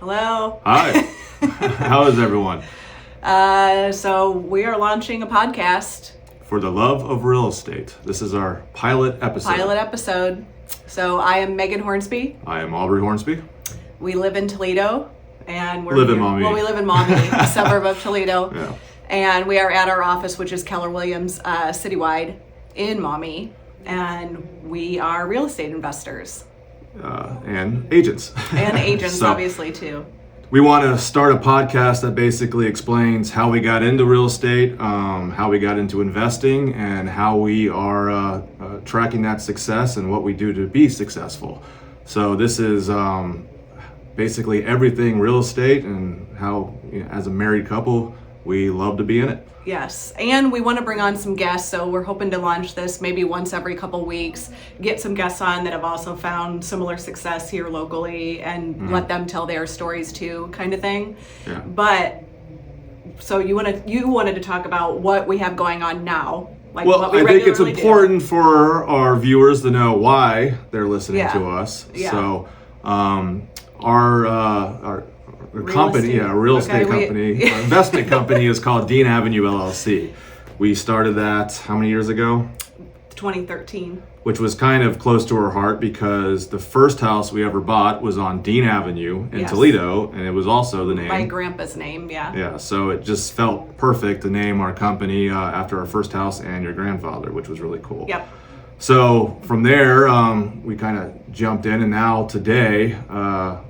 Hello. Hi. How is everyone? So we are launching a podcast. For the love of real estate. This is our pilot episode. So I am Megan Hornsby. I am Aubrey Hornsby. We live in Toledo, and Live in Maumee. Well, we live in Maumee, a suburb of Toledo. Yeah. And we are at our office, which is Keller Williams Citywide in Maumee, and we are real estate investors. And agents. And agents, So, obviously, too. We want to start a podcast that basically explains how we got into real estate, how we got into investing, and how we are tracking that success and what we do to be successful. So this is basically everything real estate and how, as a married couple, we love to be in it. Yes, and we want to bring on some guests, so we're hoping to launch this maybe once every couple weeks, get some guests on that have also found similar success here locally, and let them tell their stories too, kind of thing. Yeah. But so you wanted to talk about what we have going on now, like Well, what we I think it's regularly do. important for our viewers to know why they're listening Yeah. to us. Yeah. So, our company, estate. a real estate Okay, company, our investment company is called Dean Avenue LLC. We started that how many years ago? 2013. Which was kind of close to our heart because the first house we ever bought was on Dean Avenue in Yes. Toledo, and it was also the name. My grandpa's name, yeah. Yeah, so it just felt perfect to name our company after our first house and your grandfather, which was really cool. Yep. So from there, we kind of jumped in, and now today,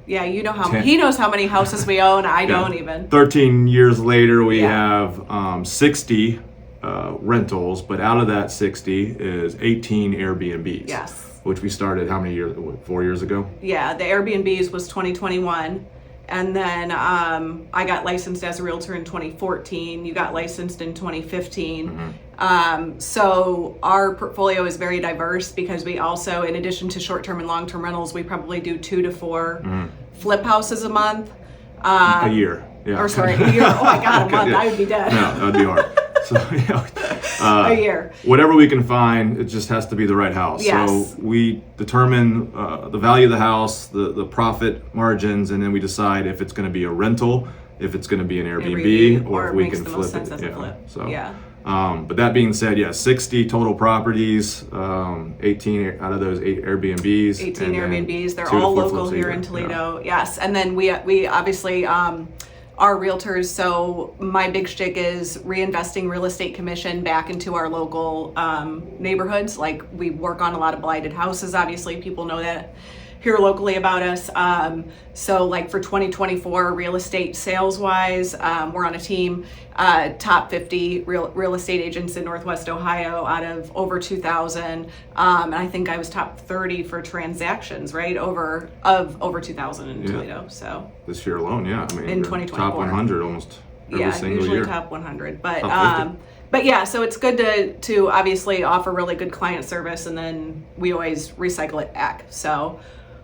Yeah, you know how 10 he knows how many houses we own. I don't even. 13 years later, we Yeah. have 60 rentals, but out of that 60 is 18 Airbnbs. Yes. Which we started how many years? 4 years ago? Yeah, the Airbnbs was 2021. And then I got licensed as a realtor in 2014. You got licensed in 2015. So our portfolio is very diverse because we also, in addition to short-term and long-term rentals, we probably do 2 to 4 flip houses a month. A year. Yeah. Or sorry, a year. Oh my God, a month. Yeah. I would be dead. No, that'd be hard. So, A year. Whatever we can find, it just has to be the right house. Yes. So we determine the value of the house, the profit margins, and then we decide if it's going to be a rental, if it's going to be an Airbnb, or if we makes can the flip most sense it. as a flip. So, Yeah. But that being said, 60 total properties, 18 out of those 8 Airbnbs. 18 and then Airbnbs. They're 2 to all 4 local flips a here year. in Toledo. Yes, and then we obviously are realtors. So my big shtick is reinvesting real estate commission back into our local neighborhoods. Like we work on a lot of blighted houses. Obviously, people know that here locally about us. So like for 2024, real estate sales wise, we're on a team, top 50 real estate agents in Northwest Ohio out of over 2,000. And I think I was top 30 for transactions, right? Over 2,000 in Toledo. So This year alone, yeah. I mean, in you're 2024. top 100 almost every single usually year. top 100. But Top 50. but yeah, so it's good to obviously offer really good client service, and then we always recycle it back. So.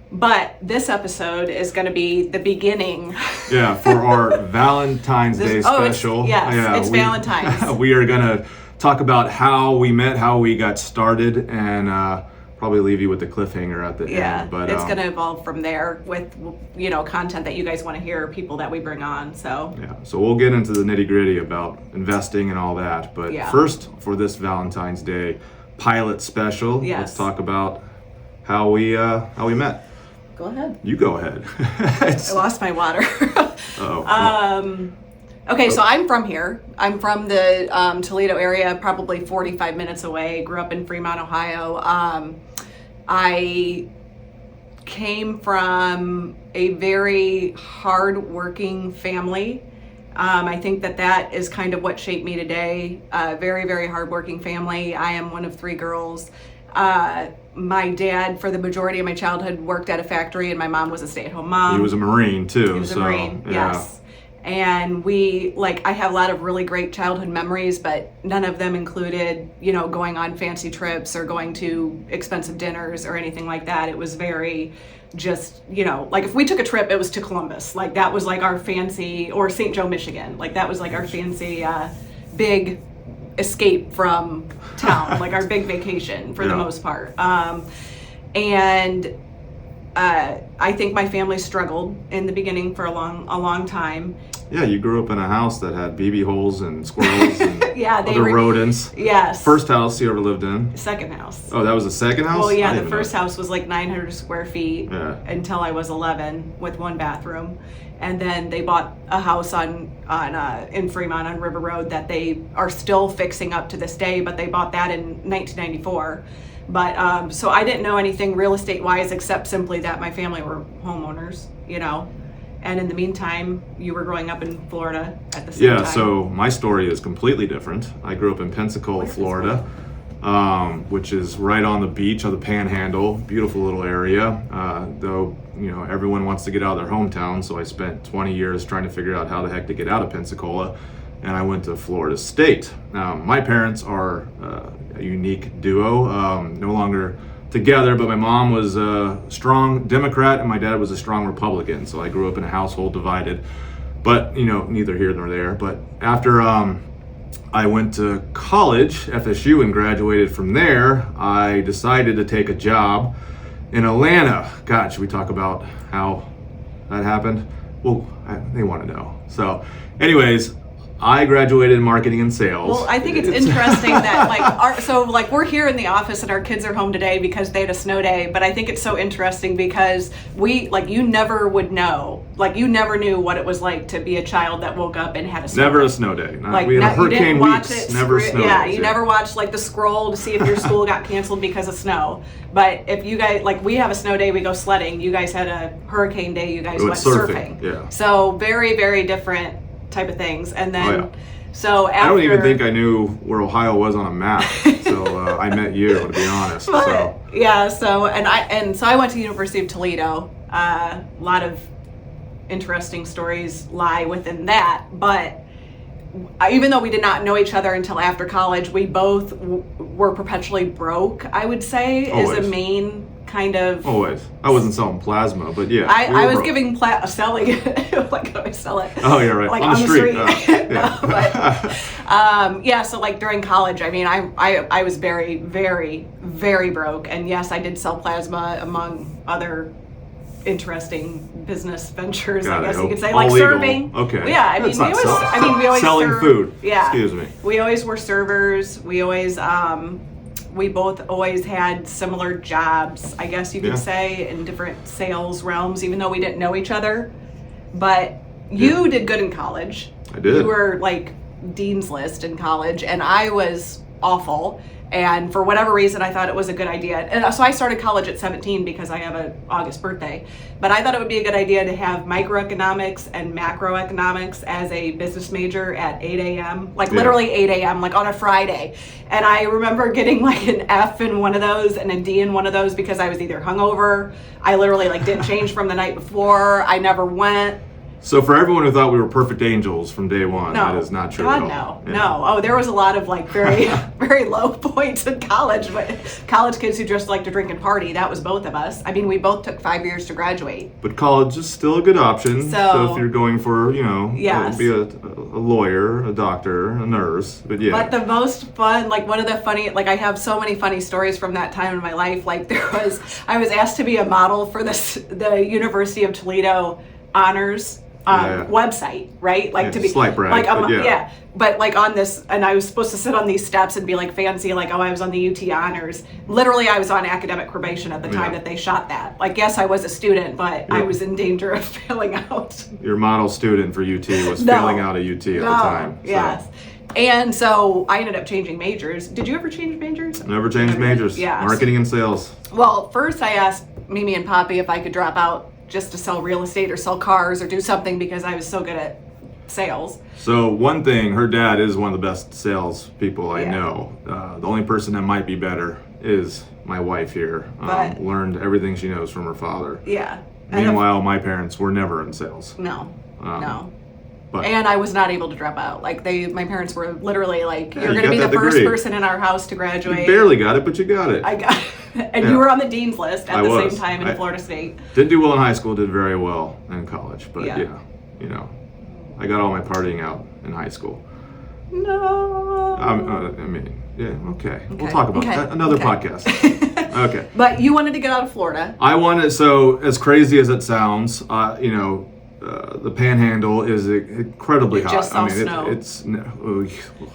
But this episode is going to be the beginning. Yeah, for our Valentine's Day special. It's Valentine's. We are going to talk about how we met, how we got started, and probably leave you with the cliffhanger at the end. But it's going to evolve from there with content that you guys want to hear, people that we bring on. So yeah, so we'll get into the nitty gritty about investing and all that. But first, for this Valentine's Day pilot special, let's talk about how we met. Go ahead. You go ahead. I lost my water. Okay, so I'm from here. I'm from the Toledo area, probably 45 minutes away. Grew up in Fremont, Ohio. I came from a very hard-working family. I think that is kind of what shaped me today. Very, very hardworking family. I am one of 3 girls. My dad, for the majority of my childhood, worked at a factory, and my mom was a stay-at-home mom. He was a Marine too. He was a Marine, yes. And I have a lot of really great childhood memories, but none of them included, going on fancy trips or going to expensive dinners or anything like that. It was very just, if we took a trip, it was to Columbus. Like that was like our fancy, or St. Joe, Michigan. Like that was like our fancy, big escape from town, like our big vacation for the most part. And I think my family struggled in the beginning for a long time. Yeah, you grew up in a house that had BB holes and squirrels and Yeah, other rodents. Yes. First house you ever lived in? Second house. Oh, that was the second house? Well, yeah, I the didn't know. first house was like 900 square feet Yeah. until I was 11 with one bathroom. And then they bought a house in Fremont on River Road that they are still fixing up to this day, but they bought that in 1994. But so I didn't know anything real estate wise except simply that my family were homeowners, you know. And in the meantime, you were growing up in Florida at the same time. Yeah, so my story is completely different. I grew up in Pensacola, Florida, which is right on the beach of the Panhandle. Beautiful little area. Though, you know, everyone wants to get out of their hometown, so I spent 20 years trying to figure out how the heck to get out of Pensacola, and I went to Florida State. My parents are a unique duo, no longer together, but my mom was a strong Democrat and my dad was a strong Republican, so I grew up in a household divided, but you know, neither here nor there. But after I went to college, FSU, and graduated from there, I decided to take a job in Atlanta. God, should we talk about how that happened? Well, they want to know. So anyways, I graduated in marketing and sales. Well, I think it's interesting that like we're here in the office and our kids are home today because they had a snow day, but I think it's so interesting because you never would know, you never knew what it was like to be a child that woke up and had a snow Never day. a snow day. We had hurricane weeks, never snow days. You never watched the scroll to see if your school got canceled because of snow. But if you guys, we have a snow day, we go sledding. You guys had a hurricane day, you guys went surfing. Yeah. So very, very different type of things. And then so after, I don't even think I knew where Ohio was on a map. So I met you, to be honest. But, yeah, so I went to the University of Toledo. A lot of interesting stories lie within that, but even though we did not know each other until after college, we both were perpetually broke, I would say. Always. Is a main kind of... Always. I wasn't selling plasma, but yeah. I was giving selling how do I sell it? Oh, yeah, right. On the street. Yeah, so during college, I mean, I was very, very, very broke. And yes, I did sell plasma among other interesting business ventures, I guess you could say, like serving. Okay. Yeah, I mean, we always selling served, food. Yeah. Excuse me. We always were servers. We always we both always had similar jobs, I guess you could say, in different sales realms, even though we didn't know each other. But you did good in college. I did. You were Dean's List in college, and I was awful. And for whatever reason, I thought it was a good idea. And so I started college at 17 because I have an August birthday. But I thought it would be a good idea to have microeconomics and macroeconomics as a business major at 8 a.m. Literally 8 a.m., on a Friday. And I remember getting an F in one of those and a D in one of those because I was either hungover, I literally didn't change from the night before, I never went. So for everyone who thought we were perfect angels from day one, No, that is not true God, at all. no, no. Oh, there was a lot of very, very low points in college, but college kids who just like to drink and party, that was both of us. I mean, we both took 5 years to graduate. But college is still a good option. So if you're going for, be a lawyer, a doctor, a nurse, but yeah. But the most fun, one of the funny, I have so many funny stories from that time in my life. I was asked to be a model for the University of Toledo honors website, right? To be slight brag, but on this, and I was supposed to sit on these steps and be fancy, I was on the UT honors. Literally, I was on academic probation at the time that they shot that. Yes, I was a student, but I was in danger of failing out. Your model student for UT was failing out at UT at the time. So. Yes. And so I ended up changing majors. Did you ever change majors? Never changed majors. Yeah. Marketing and sales. Well, first I asked Mimi and Poppy if I could drop out just to sell real estate or sell cars or do something because I was so good at sales. So one thing, her dad is one of the best sales people I know. The only person that might be better is my wife here. Learned everything she knows from her father. Yeah. Meanwhile, my parents were never in sales. No. No. But, and I was not able to drop out. My parents were literally you're going to be the first person in our house to graduate. You barely got it, but you got it. I got it. And you were on the Dean's List at the same time in Florida State. Didn't do well in high school, did very well in college. But I got all my partying out in high school. No. Okay. We'll talk about that. Another podcast. Okay. But you wanted to get out of Florida. I wanted, so as crazy as it sounds, the Panhandle is incredibly hot. Just saw I mean, snow. it's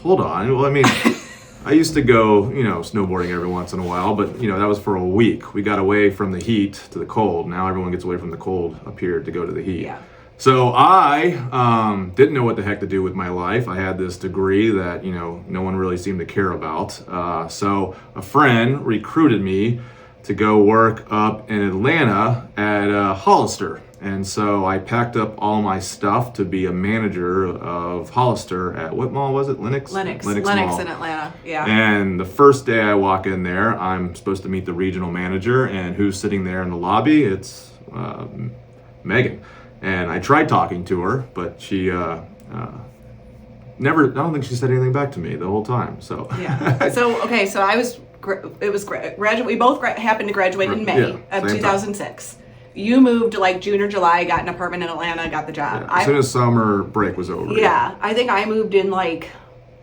hold on. Well, I mean, I used to go, snowboarding every once in a while, but that was for a week. We got away from the heat to the cold. Now everyone gets away from the cold up here to go to the heat. Yeah. So I didn't know what the heck to do with my life. I had this degree that no one really seemed to care about. So a friend recruited me to go work up in Atlanta at Hollister. And so I packed up all my stuff to be a manager of Hollister at, what mall was it? Lennox Mall. In Atlanta, yeah. And the first day I walk in there, I'm supposed to meet the regional manager, and who's sitting there in the lobby? It's Megan. And I tried talking to her, but she never, I don't think she said anything back to me the whole time. So yeah. So I was, it was graduate. We both happened to graduate in May of 2006. You moved like June or July, got an apartment in Atlanta, got the job. Yeah, as soon as summer break was over. Yeah, I think I moved in like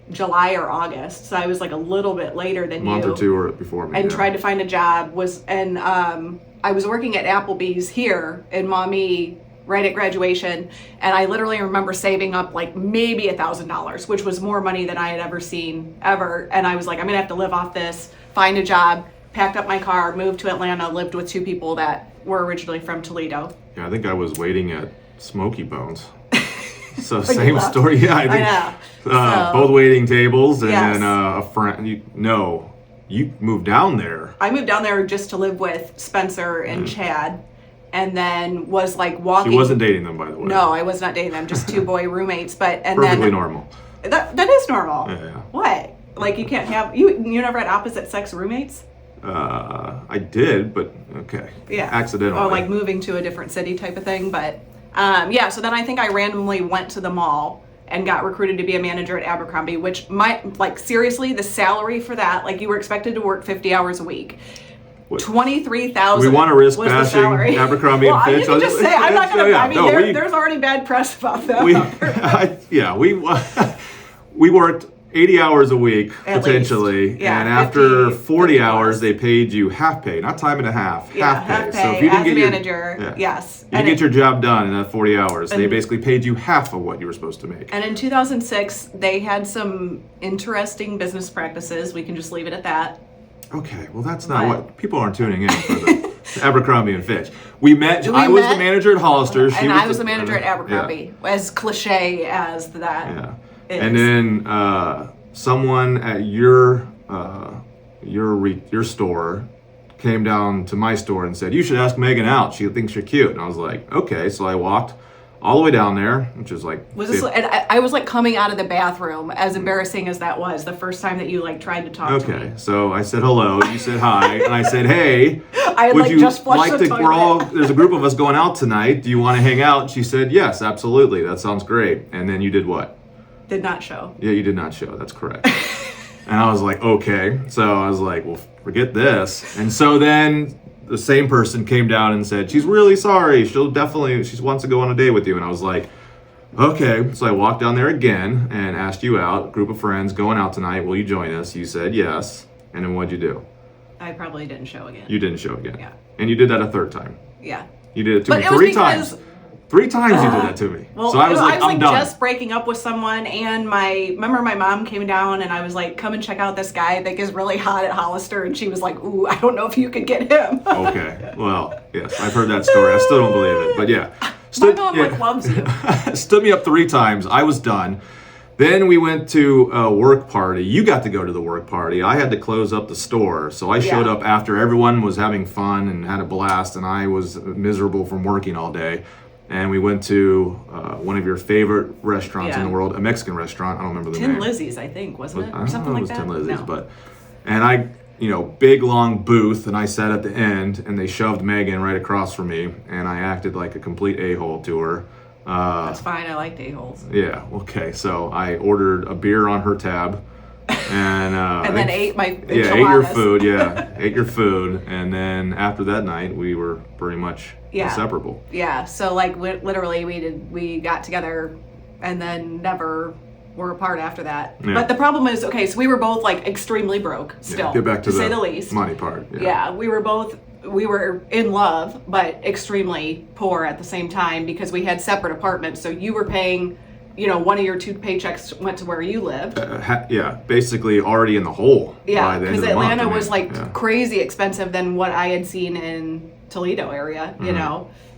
July or August, so I was like a little bit later than you. A month or two or before me. And tried to find a job. I was working at Applebee's here in Maumee right at graduation, and I literally remember saving up like maybe $1,000, which was more money than I had ever seen ever. And I was like, I'm gonna have to live off this, find a job. Packed up my car, moved to Atlanta, lived with two people that were originally from Toledo. Yeah, I think I was waiting at Smoky Bones. So same story. Yeah, I think both waiting tables, and then a friend. You moved down there. I moved down there just to live with Spencer and Chad, and then was like walking. She wasn't dating them, by the way. No, I was not dating them. Just two boy roommates. Perfectly normal. That is normal. Yeah. What? Like you can't have you never had opposite sex roommates? I did, but okay. Yeah. Accidentally. Or like moving to a different city type of thing. But so then I think I randomly went to the mall and got recruited to be a manager at Abercrombie, which seriously, the salary for that, like you were expected to work 50 hours a week. 23,000. We want to risk bashing Abercrombie and Fitch. You can just say I'm not going to. There's already bad press about them. We worked 80 hours a week, At potentially, least. Yeah, and after 40 hours, plus. they paid you half pay, not time and a half, Yeah, half pay. So if you didn't get manager, yes. You didn't get your job done in that 40 hours. They basically paid you half of what you were supposed to make. And in 2006, they had some interesting business practices. We can just leave it at that. Okay, well that's not what people aren't tuning in for the Abercrombie and Fitch. We met. I was the manager at Hollister, and I was the manager at Abercrombie. As cliche as that. Yeah. And then someone at your store came down to my store and said, "You should ask Megan out. She thinks you're cute." And I was like, "Okay." So I walked all the way down there, which is like. And I was like coming out of the bathroom, as embarrassing as that was, the first time that you like tried to talk to me. Okay, so I said hello. You said hi, and I said, "Hey, would you just like to? There's a group of us going out tonight. Do you want to hang out?" And she said, "Yes, absolutely. That sounds great." And then you did what? Did not show. Yeah, you did not show. That's correct. And I was like, okay. So I was like, well, forget this. And so then the same person came down and said, she's really sorry. She wants to go on a date with you. And I was like, okay. So I walked down there again and asked you out, group of friends going out tonight. Will you join us? You said yes. And then what'd you do? I probably didn't show again. You didn't show again. Yeah. And you did that a third time. Yeah. You did it to me 3 times. 3 times you did that to me. Well, so I was like, I'm done. Just breaking up with someone, and remember my mom came down and I was like, come and check out this guy I think is really hot at Hollister, and she was like, ooh, I don't know if you could get him. Okay. Well, yes, I've heard that story. I still don't believe it, but yeah. My mom loves you. Stood me up 3 times. I was done. Then we went to a work party. You got to go to the work party. I had to close up the store. So I showed up after everyone was having fun and had a blast, and I was miserable from working all day. And we went to one of your favorite restaurants in the world, a Mexican restaurant. I don't remember the name. Tin Lizzie's, I think, wasn't it? Or something like that? It was Tin Lizzie's, and I, big long booth, and I sat at the end, and they shoved Megan right across from me, and I acted like a complete a-hole to her. That's fine. I like a-holes. Yeah. Okay. So I ordered a beer on her tab, and and then ate my enchiladas. ate your food. Yeah, ate your food, and then after that night, we were pretty much inseparable. Yeah. So like literally, we got together, and then never were apart after that. Yeah. But the problem is, okay, so we were both like extremely broke still. Get back to say the the least. money part. Yeah, we were in love, but extremely poor at the same time because we had separate apartments. So you were paying, one of your 2 paychecks went to where you lived. Basically already in the hole. Yeah, by the end because of the month. Atlanta was like crazy expensive than what I had seen in Toledo area,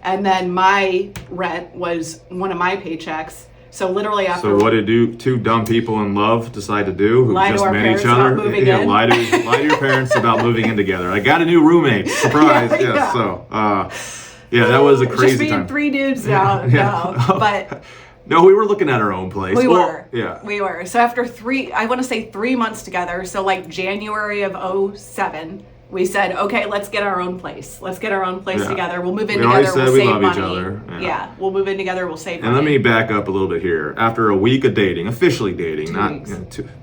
And then my rent was one of my paychecks. So literally after. So what did two dumb people in love decide to do who lie just to our met parents each other? about moving in. Lie to your parents about moving in together. I got a new roommate. Surprise! Yeah. So that was a crazy just being time. 3 dudes now. No, but. No, we were looking at our own place. We were. Yeah. We were. So after 3 months together, so like January of 2007, we said, okay, let's get our own place. Let's get our own place together. We'll move in together. We'll save money. Each other. Yeah. We'll move in together. We'll save money. And let me back up a little bit here. After a week of dating, officially dating, 2 not weeks.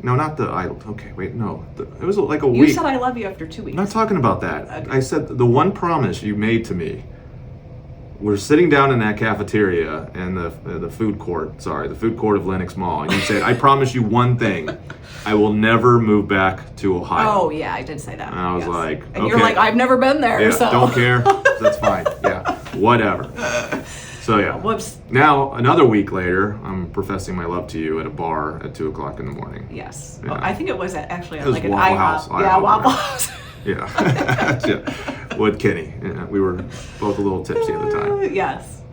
not the idle. Okay, wait, no, it was like a You week. said I love you after 2 weeks. I'm not talking about that. Okay. I said the one promise you made to me. We're sitting down in that cafeteria in the food court of Lenox Mall, and you said, "I promise you one thing: I will never move back to Ohio." Oh yeah, I did say that. And I was like, and okay. you're like, I've never been there, Yeah, so don't care. That's fine. Yeah, whatever. So yeah. Whoops. Now another week later, I'm professing my love to you at a bar at 2:00 in the morning. Yes. Yeah. Oh, I think it was actually It was like an Waffle IHOP. House. Yeah, IHOP, Waffle yeah. House. Yeah. With Kenny. Yeah, we were both a little tipsy at the time.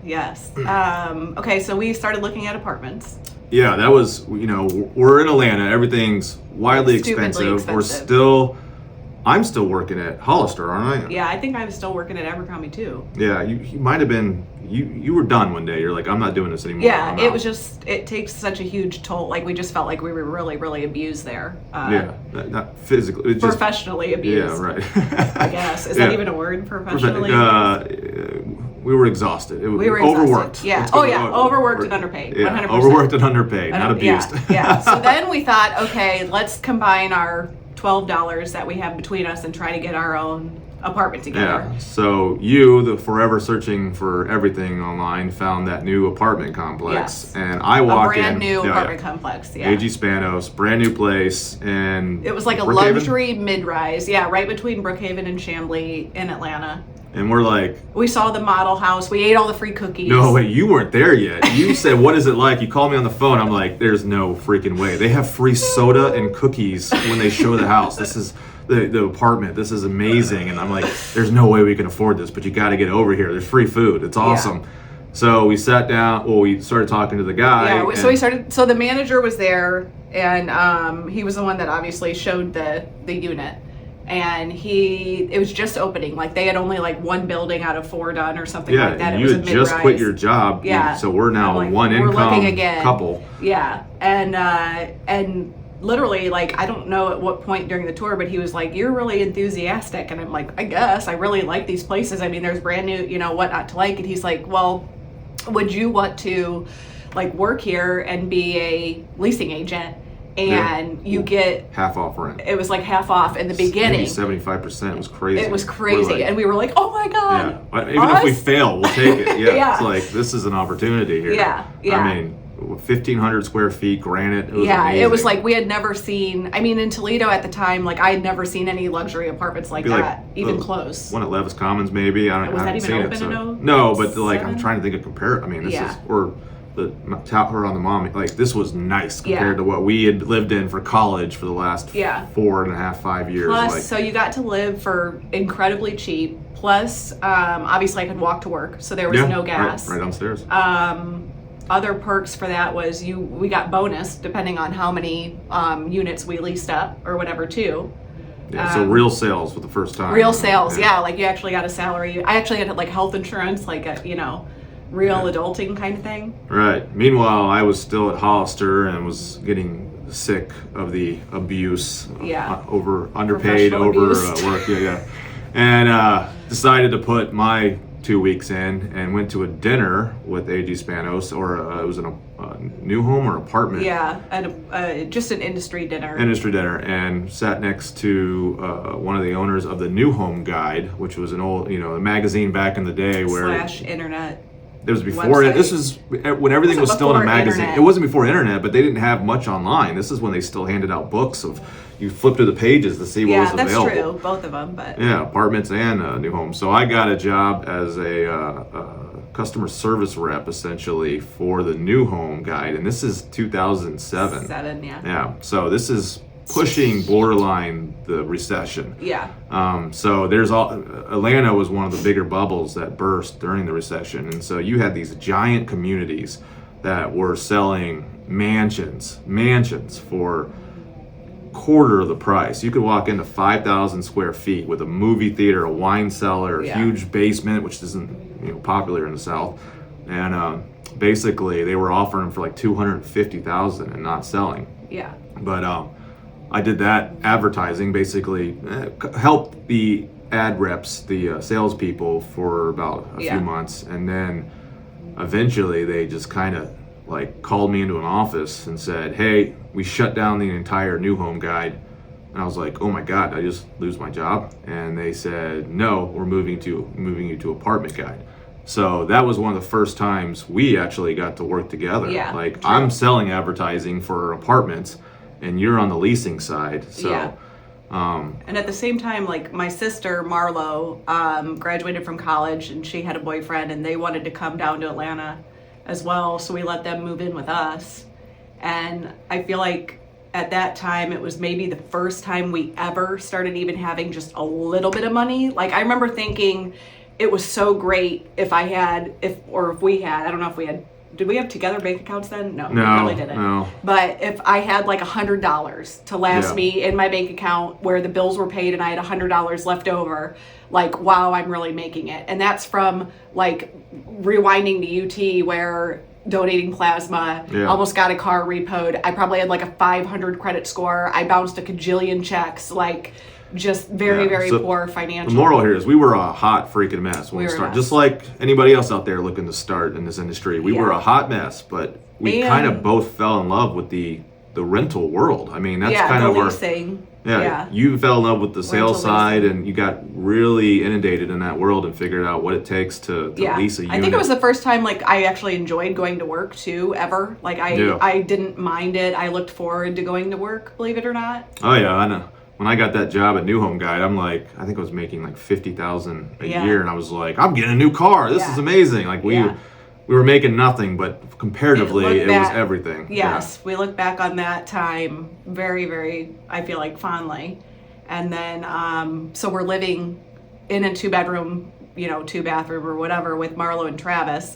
Yes. Okay, so we started looking at apartments. Yeah, that was, we're in Atlanta. Everything's wildly Stupidly expensive. I'm still working at Hollister, aren't I? Yeah, I think I'm still working at Abercrombie too. Yeah, you might have been, you were done one day. You're like, I'm not doing this anymore. Yeah, it was just, it takes such a huge toll. Like, we just felt like we were really, really abused there. Not physically. Just, professionally abused. Yeah, right. I guess. Is that even a word, professionally? We were exhausted. We were overworked. Exhausted. Yeah. Overworked and underpaid. Yeah, 100%. overworked and underpaid, not abused. Yeah. So then we thought, okay, let's combine our $12 that we have between us and try to get our own apartment together. Yeah. So you, the forever searching for everything online, found that new apartment complex, yes. and I walk in. A brand new apartment complex. Yeah. AG Spanos, brand new place, and it was like a luxury mid-rise. Yeah, right between Brookhaven and Chamblee in Atlanta. And we're like, we saw the model house. We ate all the free cookies. No, wait, you weren't there yet. You said, what is it like? You called me on the phone. I'm like, there's no freaking way. They have free soda and cookies when they show the house. This is the apartment. This is amazing. And I'm like, there's no way we can afford this, but you got to get over here. There's free food. It's awesome. Yeah. So we sat down. Well, we started talking to the guy. Yeah, so we started. So the manager was there, and he was the one that obviously showed the unit. And it was just opening. Like, they had only like one building out of 4 done or something like that. Yeah, it you was had just quit your job. Yeah. So we're now like, one we're income looking again. Couple. Yeah. And literally, like, I don't know at what point during the tour, but he was like, you're really enthusiastic. And I'm like, I guess. I really like these places. I mean, there's brand new, what not to like. And he's like, well, would you want to, like, work here and be a leasing agent? And you get half off rent. It was like half off in the beginning. 75%. It was crazy. It was crazy. And we were like, oh my God. Yeah. Even if we fail, we'll take it. Yeah. Yeah. It's like, this is an opportunity here. Yeah. I mean, 1,500 square feet, granite. It was amazing. It was like we had never seen, I mean, in Toledo at the time, like I had never seen any luxury apartments like that, even close. One at Levis Commons, maybe. I Was that even open in 2007? No, but like, I'm trying to think of I mean, this is, or the Tower on the Mom, like this was nice compared to what we had lived in for college for the last 4.5, 5 years. Plus, so you got to live for incredibly cheap. Plus, obviously I could walk to work, so there was no gas. Right downstairs. Other perks for that was we got bonus depending on how many units we leased up or whatever too. Yeah, so real sales for the first time. Real sales, like you actually got a salary. I actually had like health insurance, like a, real adulting kind of thing. Right. Meanwhile, I was still at Hollister and was getting sick of the abuse. Underpaid, work. And decided to put my 2 weeks in and went to a dinner with AG Spanos, or it was a new home or apartment. Yeah, and just an industry dinner. And sat next to one of the owners of the New Home Guide, which was an old, a magazine back in the day where / internet. It was before it. This is when everything was still in a magazine. Internet. It wasn't before internet, but they didn't have much online. This is when they still handed out books of, you flip through the pages to see what was available. Yeah, that's true. Both of them, but yeah, apartments and new homes. So I got a job as a customer service rep essentially for the new home guide, and this is 2007. Yeah. So this is pushing borderline the recession. Yeah. So Atlanta was one of the bigger bubbles that burst during the recession, and so you had these giant communities that were selling mansions for quarter of the price. You could walk into 5,000 square feet with a movie theater, a wine cellar, a huge basement, which isn't popular in the South, and basically they were offering them for like $250,000 and not selling. Yeah. But I did that advertising, basically helped the ad reps, the salespeople, for about a few months, and then eventually they just kind of like called me into an office and said, "Hey, we shut down the entire new home guide." And I was like, "Oh my God, did I just lose my job?" And they said, "No, we're moving you to apartment guide." So that was one of the first times we actually got to work together. Yeah, like true. I'm selling advertising for apartments, and you're on the leasing side. So, and at the same time, like my sister Marlo graduated from college, and she had a boyfriend, and they wanted to come down to Atlanta as well. So we let them move in with us, and I feel like at that time it was maybe the first time we ever started even having just a little bit of money. Like I remember thinking it was so great if we had, I don't know if we had. Did we have together bank accounts then? No, we probably didn't. No. But if I had like $100 to last me in my bank account where the bills were paid and I had $100 left over, like, wow, I'm really making it. And that's from like rewinding to UT where donating plasma, almost got a car repoed. I probably had like a 500 credit score. I bounced a cajillion checks, like just very poor financial. The moral here is we were a hot freaking mess when we started. Just like anybody else out there looking to start in this industry, we were a hot mess, but we kind of both fell in love with the rental world. I mean, that's kind of leasing. You fell in love with the sales side, and you got really inundated in that world and figured out what it takes to lease a unit. I think it was the first time like I actually enjoyed going to work too, ever. Like I didn't mind it. I looked forward to going to work, believe it or not. Oh yeah, I know. When I got that job at New Home Guide, I'm like, I think I was making like $50,000 a year, and I was like, I'm getting a new car. This is amazing. Like we were making nothing, but comparatively, it was everything. Yes, we look back on that time very, very, I feel like fondly. And then, so we're living in a 2-bedroom, 2-bathroom or whatever with Marlo and Travis.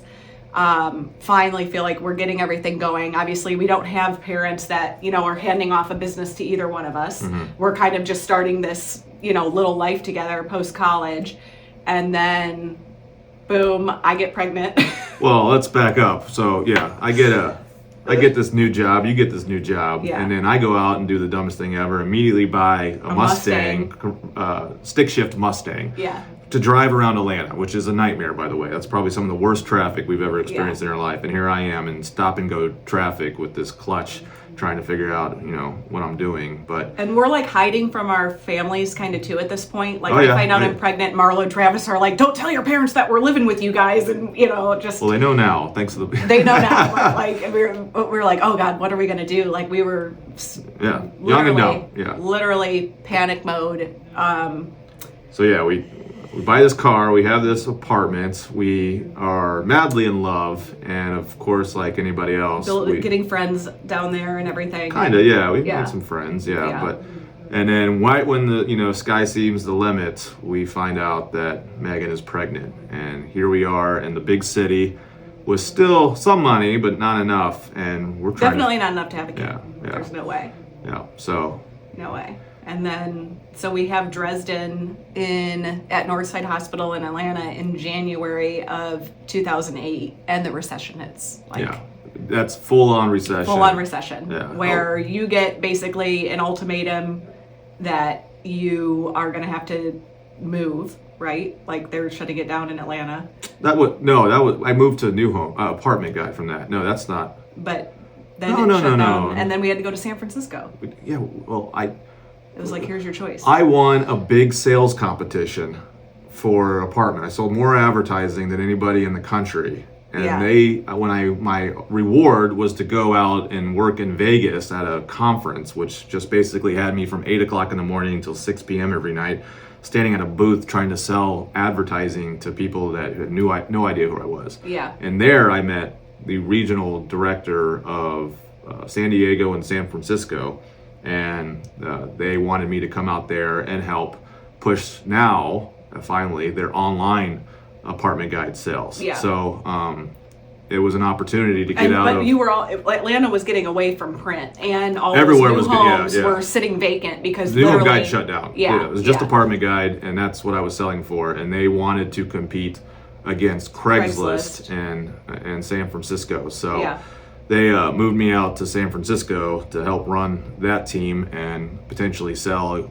Finally feel like we're getting everything going. Obviously we don't have parents that are handing off a business to either one of us. We're kind of just starting this little life together post college, and then boom, I get pregnant. Well, let's back up. So I get this new job, you get this new job, and then I go out and do the dumbest thing ever, immediately buy a Mustang. Stick shift Mustang. To drive around Atlanta, which is a nightmare, by the way. That's probably some of the worst traffic we've ever experienced in our life. And here I am in stop and go traffic with this clutch, trying to figure out, what I'm doing. And we're like hiding from our families kind of too at this point. Like I find out I'm pregnant, Marlo and Travis are like, "Don't tell your parents that we're living with you guys," and just. Well, they know now, thanks to the. They know now, but like we're like, oh God, what are we gonna do? Like we were. Young and dumb. Literally panic mode. We buy this car, we have this apartment, we are madly in love, and of course, like anybody else, getting friends down there and everything. Kind of, we made some friends, but and then right when the sky seems the limit, we find out that Megan is pregnant, and here we are in the big city with still some money, but not enough, and we're trying definitely not enough to have a kid. Yeah. There's no way. So. No way. And then, so we have Dresden at Northside Hospital in Atlanta in January of 2008, and the recession hits. That's full-on recession. Full-on recession, where you get basically an ultimatum that you are going to have to move, right? Like they're shutting it down in Atlanta. I moved to a new home, apartment guide from that. No, that's not. But then it shut down, and then we had to go to San Francisco. It was like, here's your choice. I won a big sales competition for apartment. I sold more advertising than anybody in the country. And Yeah. my reward was to go out and work in Vegas at a conference, which just basically had me from 8 o'clock in the morning until 6 p.m. every night, standing at a booth trying to sell advertising to people that had no idea who I was. Yeah. And there I met the regional director of San Diego and San Francisco, and they wanted me to come out there and help push finally their online apartment guide sales. Yeah. So it was an opportunity to get out but of. you were Atlanta was getting away from print, and all Everywhere those new was homes were sitting vacant because the New Home literally Guide shut down. Yeah, it was just yeah. apartment guide, and that's what I was selling for. And they wanted to compete against Craigslist. and San Francisco. So Yeah. they moved me out to San Francisco to help run that team and potentially sell,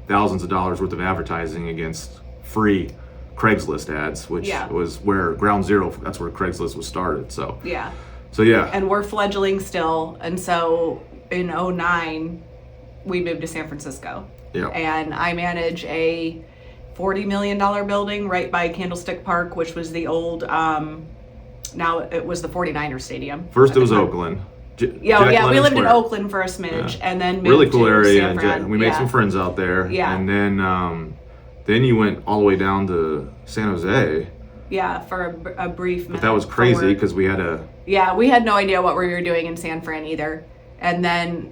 thousands of dollars worth of advertising against free Craigslist ads, which Yeah. was where ground zero. That's where Craigslist was started. So Yeah. yeah. And we're fledgling still, and so in 2009 we moved to San Francisco. Yeah. And I manage a $40 million building right by Candlestick Park, which was the old now it was the 49ers stadium. First it was Oakland. Yeah, we lived in Oakland for a smidge, and then moved really cool to area. San Fran. We made some friends out there. Yeah. And then you went all the way down to San Jose. Yeah, for a brief minute. But that was crazy forward. because we had Yeah, we had no idea what we were doing in San Fran either. And then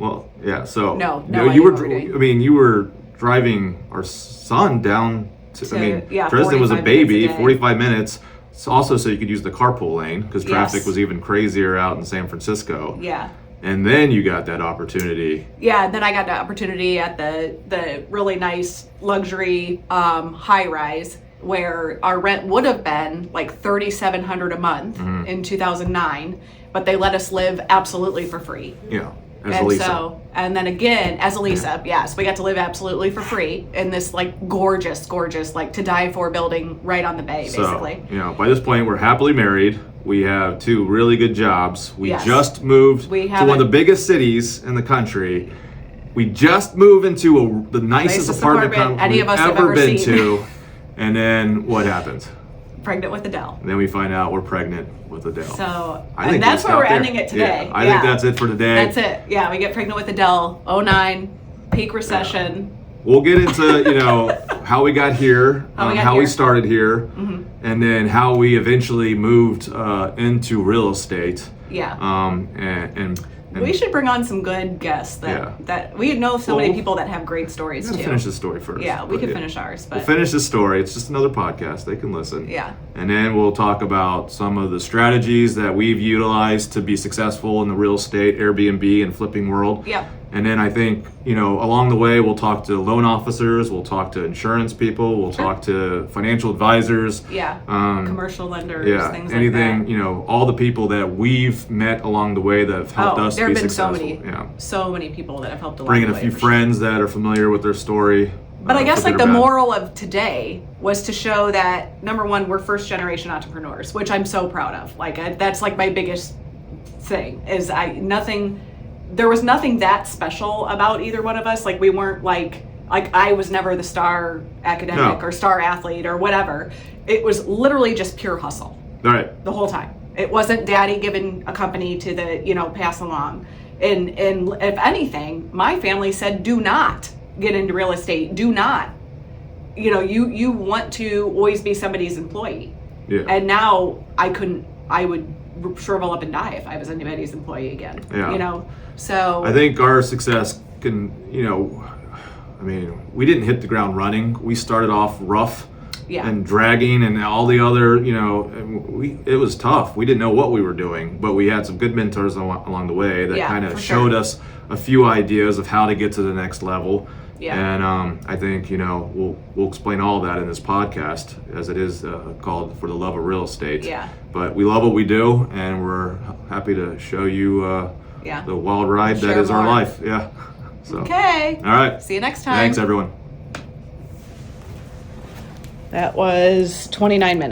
so No you idea were what we're doing. I mean, you were driving our son down to Dresden was a 45 baby, minutes a day. 45 minutes. So also so you could use the carpool lane because traffic Yes. was even crazier out in San Francisco. Yeah. And then you got that opportunity. Yeah, and then I got the opportunity at the really nice luxury high rise where our rent would have been like $3,700 a month Mm-hmm. in 2009, but they let us live absolutely for free. Yeah. As And Lisa. so, and then again, as a Lisa, yes, we got to live absolutely for free in this like gorgeous, like to die for building right on the bay, basically. So, by this point, we're happily married. We have 2 really good jobs. We Yes. just moved We to one of the haven't- biggest cities in the country. We just moved into the nicest apartment any we've of us have ever ever been seen. to. And then what happens? Pregnant with Adele. And then we find out we're pregnant with Adele. So, I think and that's we where we're stop there. ending it today. Yeah, I think that's it for today. That's it. Yeah, we get pregnant with Adele. 2009, peak recession. We'll get into, how we got here, how we started here, and then how we eventually moved into real estate. Yeah. And We should bring on some good guests that we know so many people that have great stories we too. gotta finish this story first. Yeah, we But can finish ours, but We'll finish this story. It's just another podcast. They can listen. Yeah. And then we'll talk about some of the strategies that we've utilized to be successful in the real estate, Airbnb, and flipping world. Yep. And then I think, along the way, we'll talk to loan officers, we'll talk to insurance people, we'll talk to financial advisors. Yeah. Commercial lenders, Yeah, things anything, like that. All the people that we've met along the way that have helped us there be have been successful. so many people that have helped along Bringing the a way, few for sure. friends that are familiar with their story. But I guess for like good the or bad. moral of today was to show that number one, we're first generation entrepreneurs, which I'm so proud of. That's like my biggest thing is there was nothing that special about either one of us. Like we weren't like I was never the star academic or star athlete or whatever. It was literally just pure hustle. All right. The whole time. It wasn't daddy giving a company to the, pass along. And if anything, my family said, do not get into real estate. Do not. You want to always be somebody's employee. Yeah. And now I would shrivel up and die if I was anybody's employee again. Yeah. So I think our success can, we didn't hit the ground running. We started off rough and dragging and all the other, it was tough. We didn't know what we were doing, but we had some good mentors along the way that kind of showed us a few ideas of how to get to the next level. Yeah. And I think, we'll explain all that in this podcast as it is called For the Love of Real Estate. Yeah. But we love what we do and we're happy to show you the wild ride that is our life. Yeah. So. Okay. All right. See you next time. Thanks, everyone. That was 29 minutes.